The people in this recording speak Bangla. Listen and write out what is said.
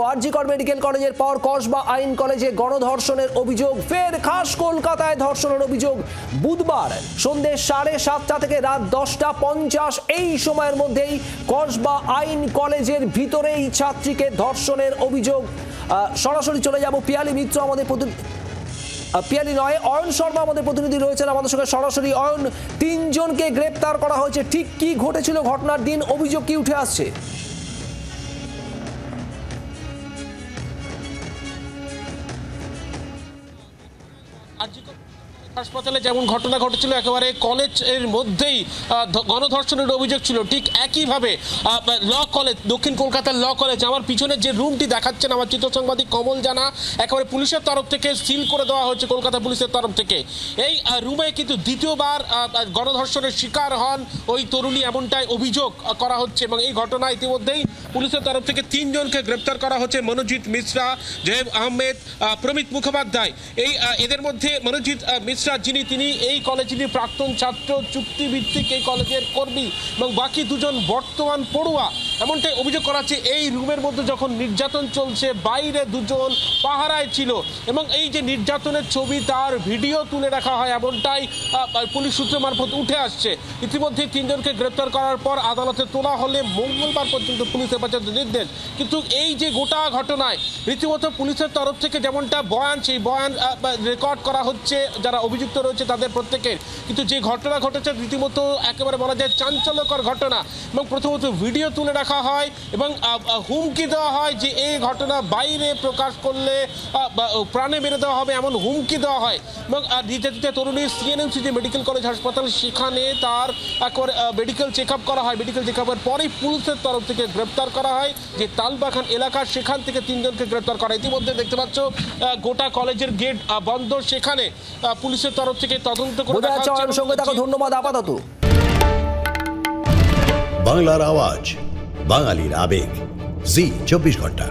আরজিকর মেডিকেল কলেজের পর কসবা আইন কলেজে গণধর্ষণের অভিযোগ ফের খাস কলকাতায় ধর্ষণের অভিযোগ বুধবার সন্ধ্যে 7:30 থেকে রাত 10:50 এই সময়ের মধ্যেই কসবা আইন কলেজের ভিতরেই ছাত্রীকে ধর্ষণের অভিযোগ। সরাসরি চলে যাব পিয়ালি মিত্র আমাদের পিয়ালি নয় অয়ন শর্মা আমাদের প্রতিনিধি রয়েছেন আমাদের সঙ্গে সরাসরি। অয়ন, 3 জনকে গ্রেপ্তার করা হয়েছে, ঠিক কি ঘটেছিল ঘটনার দিন, অভিযোগ কি উঠে আসছে? হাসপাতালে যেমন ঘটনা ঘটেছিল একেবারে কলেজের মধ্যেই গণধর্ষণের অভিযোগ ছিল, ঠিক একইভাবে ল কলেজ, দক্ষিণ কলকাতার ল কলেজ, আমার পিছনে যে রুমটি দেখাচ্ছেন আমার চিত্র সাংবাদিক কমল জানা, একেবারে পুলিশের তরফ থেকে সিল করে দেওয়া হয়েছে কলকাতা পুলিশের তরফ থেকে। এই রুমে কিন্তু দ্বিতীয়বার গণধর্ষণের শিকার হন ওই তরুণী, এমনটাই অভিযোগ করা হচ্ছে। এবং এই ঘটনায় ইতিমধ্যেই পুলিশের তরফ থেকে 3 জনকে গ্রেপ্তার করা হচ্ছে, মনোজিৎ মিশ্রা, জয়েব আহমেদ, প্রমিত মুখোপাধ্যায়। এদের মধ্যে মনোজিৎ মিশ্রা তিনি এই কলেজেরই প্রাক্তন ছাত্র, চুক্তিভিত্তিক এই কলেজের কর্মী, এবং বাকি 2 জন বর্তমান পড়ুয়া। এমনটাই অভিযোগ করা হচ্ছে এই রুমের মধ্যে যখন নির্যাতন চলছে বাইরে 2 জন পাহারায় ছিল, এবং এই যে নির্যাতনের ছবি তার ভিডিও তুলে রাখা হয়, এমনটাই পুলিশ সূত্র মারফত উঠে আসছে। ইতিমধ্যে 3 জনকে গ্রেপ্তার করার পর আদালতে তোলা হলে মঙ্গলবার পর্যন্ত পুলিশ হেফাজতের নির্দেশ। কিন্তু এই যে গোটা ঘটনায় রীতিমতো পুলিশের তরফ থেকে যেমনটা বয়ান, সেই বয়ান রেকর্ড করা হচ্ছে যারা অভিযুক্ত রয়েছে তাদের প্রত্যেকের। কিন্তু যে ঘটনা ঘটেছে রীতিমতো একেবারে বলা যায় চাঞ্চল্যকর ঘটনা, এবং প্রথমত ভিডিও তুলে রাখা হয় এবং হুমকি দেওয়া হয় যে এই ঘটনা বাইরে প্রকাশ করলে প্রাণে মেরে দেওয়া হবে, এমন হুমকি দেওয়া হয়। এবং নির্যাতিত তরুণীর সিএনএমসি যে মেডিকেল কলেজ হাসপাতাল, সেখানে তার একবার মেডিকেল চেক আপ করা হয়। মেডিকেল চেক আপের পরেই পুলিশের তরফ থেকে গ্রেপ্তার করা হয় যে তালবাগান এলাকা, সেখান থেকে 3 জনকে গ্রেপ্তার করা। ইতিমধ্যে দেখতে পাচ্ছ গোটা কলেজের গেট বন্ধ, সেখানে পুলিশের তরফ থেকে তদন্ত করে দেখা হচ্ছে। ধন্যবাদ আপাতত। বাংলার আওয়াজ, বাঙালির আবেগ, জি 24 ঘন্টা।